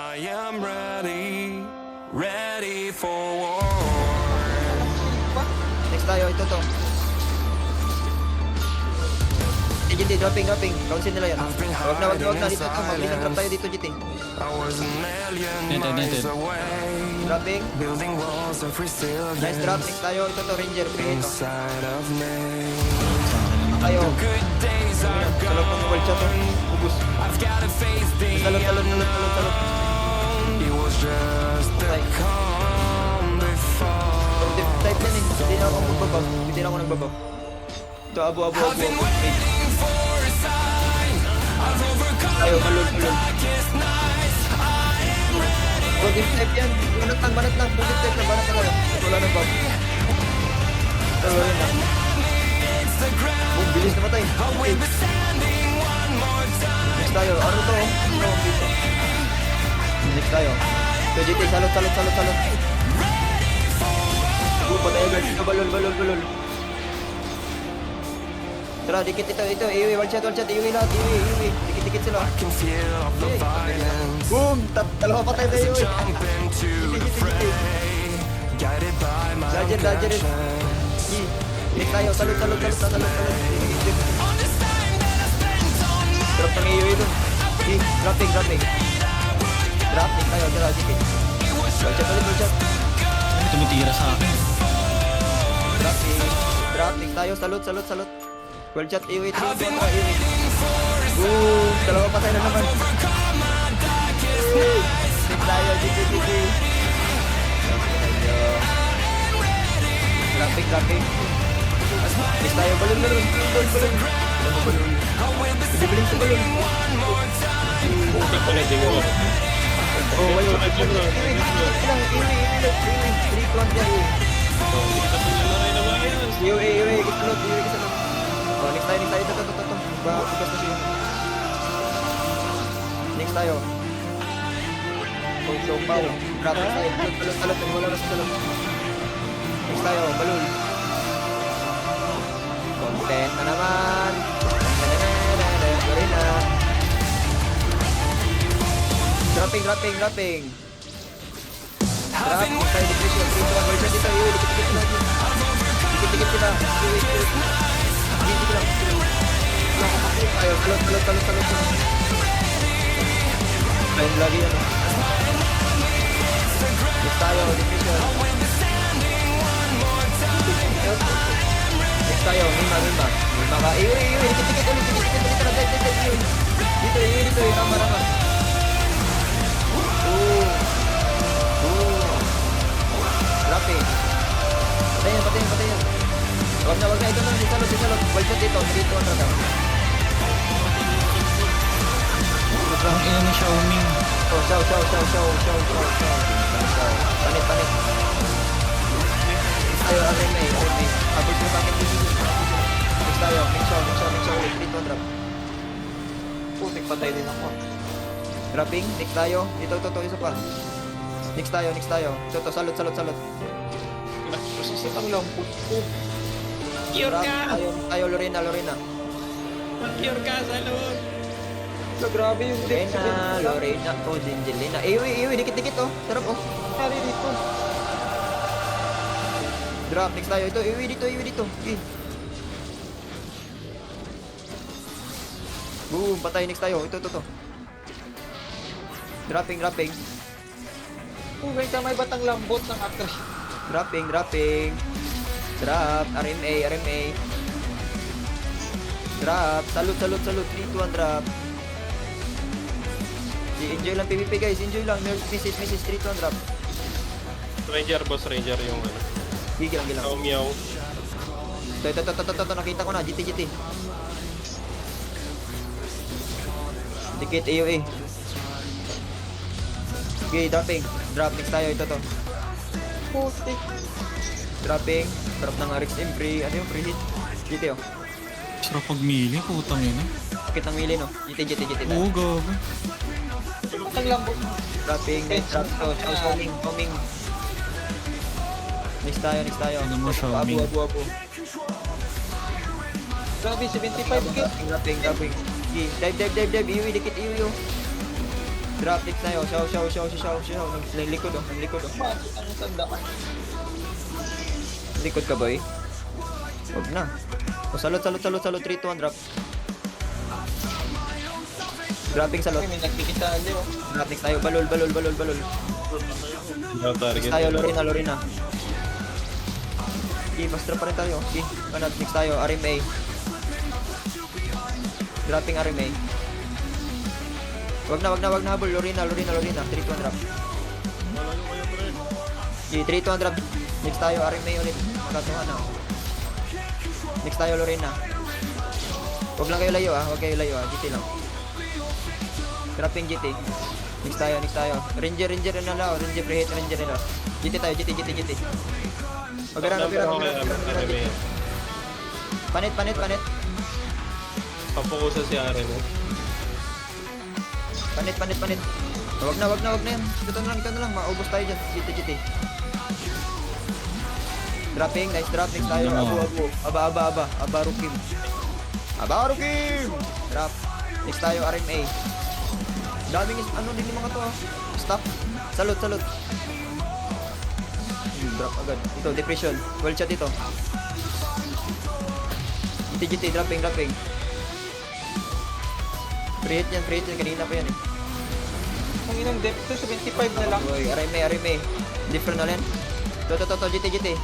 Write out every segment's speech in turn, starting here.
I am ready, ready for war. Next tayo, ito to. GT, dropping. Council nila yan. Wag na. Dito to. Mabilis ang drop tayo dito, GT. I was a million Nated. miles away, Dropping. building walls of resilience Nice drop. Next tayo, ito to, Ranger. Free ito. inside of me. Tayo. Good days are Salot ng world shot. Ubus. I've got a faith the Salot. It was just the Ay. calm before. Type yan eh. Hindi na ako magbabaw. Hindi na ako nagbabaw. Ito, abu. I've been waiting for a sign. I've overcome Tayo, the balon. darkest nights. I am ready. Positive type yan. Banat lang. Positive type na. Banat na kayo. Wala nang bug. Ito, yun na. It's the ground. Oh, bilis na matay. I will be standing one more time. Next tayo. Ano to? Ano dito? Next tayo. So, GT, salot. Patay agad. Ito, balol. Tara, dikit ito. Iwi, one shot. Iwi lahat. Iwi. Dikit sila. I can feel the violence. Boom! Dalawa patay na yun. Jump into the fray, guided by my own Dodger. passion. Next tayo. Salot. Understand that I spent on my Drop ng iwi dun. Dropping. Dropping tayo. Tara, dikit. One shot. May tumitira sa akin. Dropping tayo. Salot. Well shot. Iwi. Boom! Dalawa patay na naman. Next tayo. GT. Dropping. Next tayo. Balon. Bibiling sa balon. Putik pala din mo. Oh, wala. Iwi. 3 plants yan, Iwi. Iwi. Islot. Oh, next tayo. Ito. Bukas na siya. Next tayo. Oh, siopaw. Dropping tayo. Salot. Wala na sa salot. Next tayo. Balon. Content na naman. Gorilla. Dropping. Dropping tayo depression. 3 to 1 version dito. Iwi, dikit sila. Dikit lang. Tayo, salot. Ayun lagi yan. Next tayo, depression. Next tayo, Mima ka. Iwi, dikit ulit. Dito, rama. Dropping. Patayin. Wag na. Ito na, salot. Balcot dito ang radar. Ang ina ni Xiaomi. Oh, Xiao. Panit. Tayo, RMA. Abis mo bakit next tayo, Ming ulit. Dito, drop. Putik patay din ako. Dropping, next tayo. Ito, isa pa. Next tayo. Ito, salot. Masasat ang lampot ko. Cure Drop, ka! tayo, Lorena. Cure ka sa loob! So, grabe yung Lorena. Oh, Gingelina. Iwi, dikit, oh. Sarap, oh. Pari dito. Drop, next tayo. Ito, iwi dito. Boom, patay, next tayo. Ito. Dropping. May kamay batang lambot ng actress. Dropping. Drop, RMA. Drop, salute. 3, 2, 1, drop. Enjoy lang PvP guys, enjoy lang. Message, 3, 2, 1, drop. Boss Ranger yung ano. Gilang. Meow. Ito, nakita ko na, GT. Dikit, AOA. Okay, dropping. Drop, next tayo, ito to. Putik. Dropping, drop ng RXM, free, ano yung free hit? GT, oh. Sarap pag-mili, putang ina. Dikit ng mili, no? GT tayo. Oo, gago. Ang lambot. Dropping, drop to, Xiaoming. Next tayo. Ano mo, Xiaoming? Abu. Grabe, 75 k. Dropping. Dive. Iwi, dikit iwi, oh. Drop next tayo. Shaw. Ng likod oh. Bakit ang tanda ka? Likod ka, boy. Huwag na. O, salot. 3, 2, 1, drop. Dropping salot. May nagkikita din oh. Drop next tayo. Balol. Next tayo, Lorena. Okay, fast drop pa rin tayo. Okay, kanat. Next tayo, RMA. Dropping RMA. Wag na habol. Lorena. 3, 2, 1, drop. Okay, 3, 2, 1, drop. Next tayo, RMA ulit. Magkatuhan na. Next tayo, Lorena. Huwag lang kayo layo ah. GT lang. Dropping GT. Next tayo. Ranger na lang. Ranger preheat, Ranger nila. GT tayo, GT. Pagkara. Panit. Papokusa si Are mo. Panit. Wag na yan. Ito na lang. Maubos tayo dyan. GT. Dropping, nice drop. Next tayo, abu. Aba Rukim. Drop. Next tayo, RMA. Daming din yung mga to. Stop. Salute. Drop agad. Ito, depression. Well shot ito. GT, dropping. Preheat yan. Kanina pa yan eh. Ang inang depth to, 75 na lang. Uy, RMA. Different na yan. To, GT.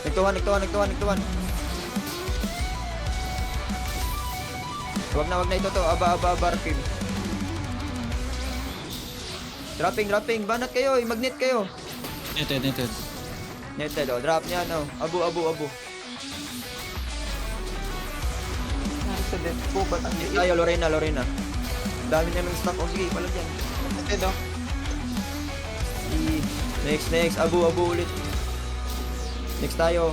Nagtuhan. Wag na ito to. Aba Rukim. Dropping. Banat kayo. Magnet kayo. Netted, oh. Drop niya, no. Abu. Nasa depth ko, ba't ang liit? Tayo, Lorena. Dami na ng stock. Okay, pala dyan. Ito oh. Next. Abu ulit. Next tayo.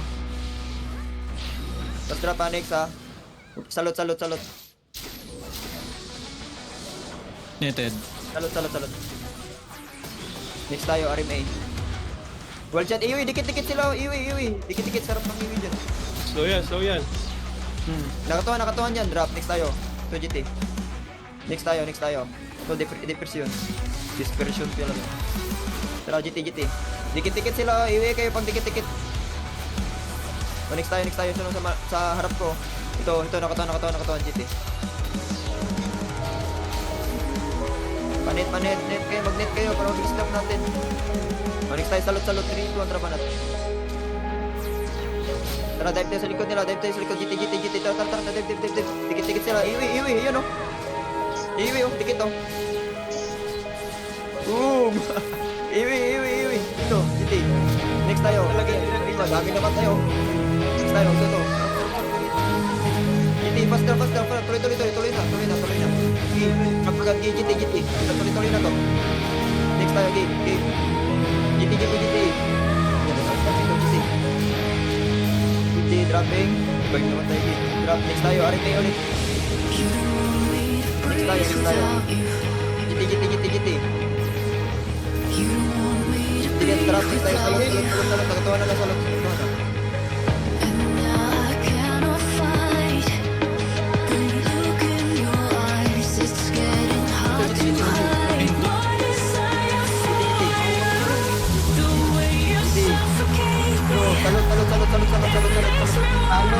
Tapos drop ha, next ha. Salot. Netted. Salot. Next tayo, RMA. Well shot, iwi, dikit sila, iwi. Dikit, sarap ng iwi dyan. Slow yan. Nakatuhan dyan, drop, next tayo. Ito GT. Next tayo. Ito, depression. Dispersion pala. Tara, GT. Dikit sila, iwi kayo pag dikit. O, next tayo, sunod sa harap ko. Ito, nakatuhan, GT. Panit, net kayo, magnet kayo para mag-stop natin. O, next tayo, salot, 3, 2, 1, trapanat. Tara, dive tayo sa likod nila, GT, tara, dive. Dikit sila, iwi, yun o. Iwi o, dikit o. Boom! Iwi. Ito, GT. Next tayo, dami naman tayo. Next tayo, ito. GT, faster, tuloy na. Kapag GT. Tuloy na to. Next tayo, game. GT. GT, dropping. Bag naman tayo, game. Drop, next tayo, RMA ulit. Next tayo. GT. Sige, drop, next tayo, salot. Nakatuwa na lang, salot. Abu.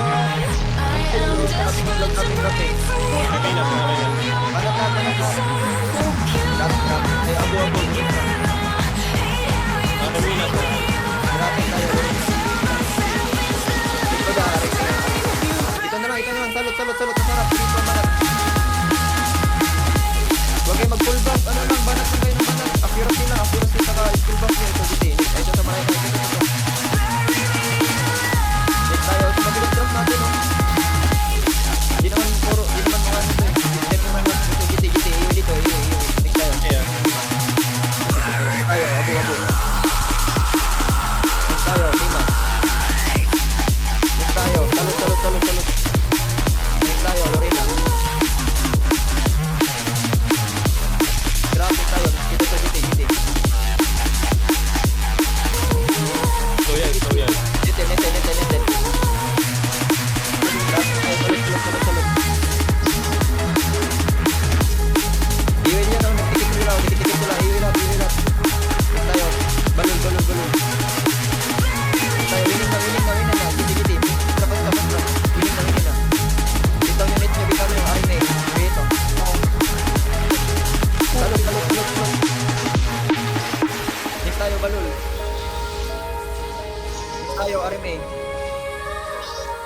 tayo, RMA.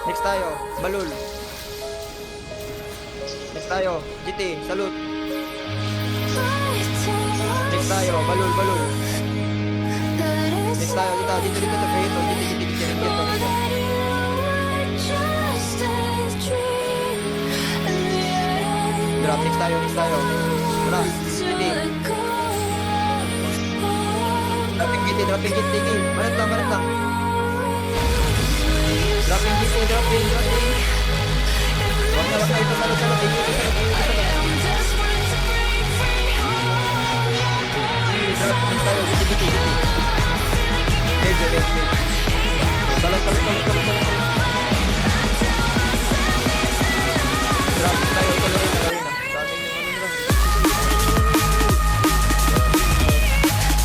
Next tayo, Balul. Next tayo, GT, Salute. Next tayo, Balul. Next tayo, dito to Feyito. Dito. Drop, next tayo. Tara, GT. Dropping GT. Manat lang. Dropping GT. Wag na ito, salot. Drop, next tayo, GT. Medyo. Salot. Drop, next tayo, ito Lorena.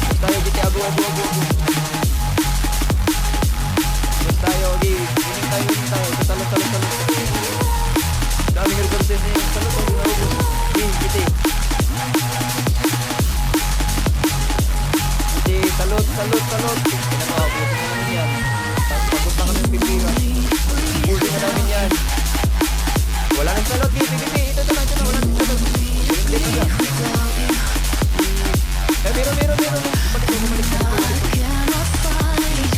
Next tayo, GT, abu. Next tayo, winning tayo. Salot. Daming resources niya. Salot. GT. Salot. Pinamabuti na namin yan. Pagod na kami ng pipira. Buti na namin yan. Wala nang salot, GT. Ito na. Wala nang salot. Meron.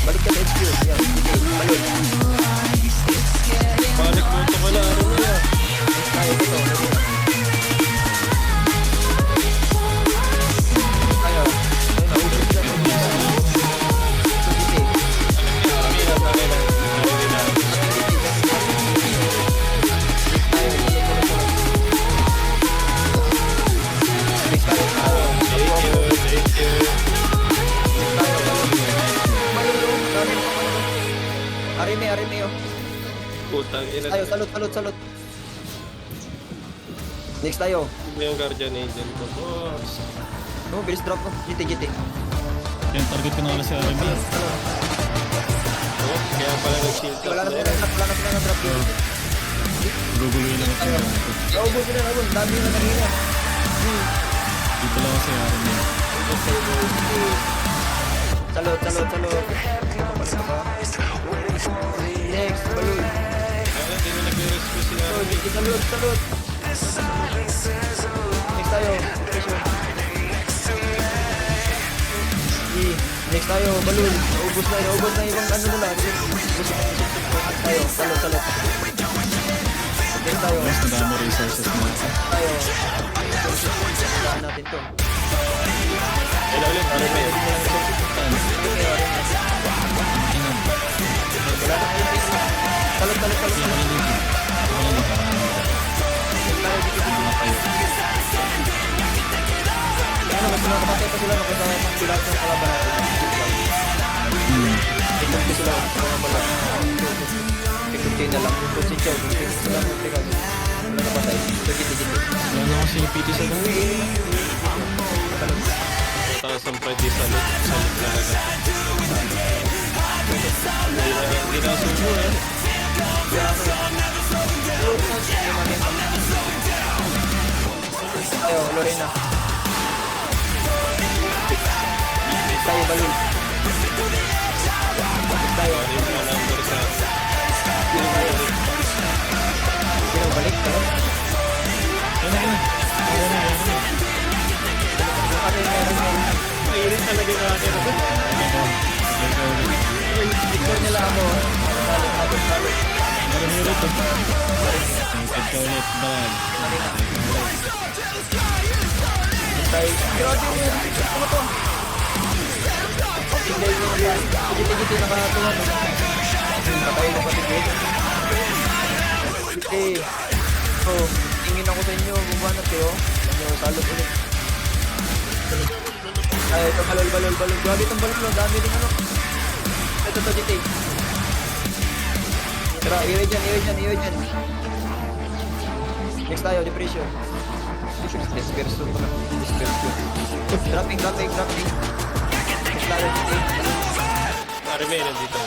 Balik ka sa HQ. Yan, GT. Balot. Balik mo ito pala, ano niya? Next tayo dito. Tayo. Naubos sila. Arime oh. Putang ina. Tayo, salot. Next tayo. Ito yung guardian agent ko. Boss. Bilis drop ko. GT. Yan, target ko na wala si RMB. Oh, kaya pala nag-shield up Wala na na sila na drop yun. Guguloy lang ito. Naubos sila. Dami na kanina. Dito lang ako si RMB. Salot. Next, Balul. Kaya hindi na nag-rescue si RMB. Salot. Next tayo. Next tayo, Balul. Naubos na ibang ano nila. Tayo, salot. Next tayo. Mas madami resources na. Tayo. Saan natin to? Kaya ulit, RMB. Salot. Ano, mas nakapatay pa sila kasi sa bilang ng kalaban natin. Ito sila mga balat. Pikunti na lang. Kung si Chow, kung sila ng tigas. Wala napatay. So, giti. Wala na ako sinipiti sa buhay. Taas ang pride sa salut talaga. Hindi na sumo eh. Tayo, Lorena. Tayo, Balul. Tayo. Yung mga number sa... Balik. Mainit talaga yung akin. Picture nila ako. Balik. Meron ulit ito. Tangkad ka ulit, bag. Tayo. Grabe mo. Ano to? Giti nakatuwa. Patay na patigil. Giti. So, tingin ako sa inyo kung banat kayo. Salot ulit. Ay, ito balol. Grabe itong balol. Dami din ano. Ito Giti. Tara, iwi dyan. Next tayo, depression. Dispersion pala. Dropping. Next tayo, Giti. RMB nandito.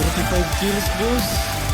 45 kills, boss.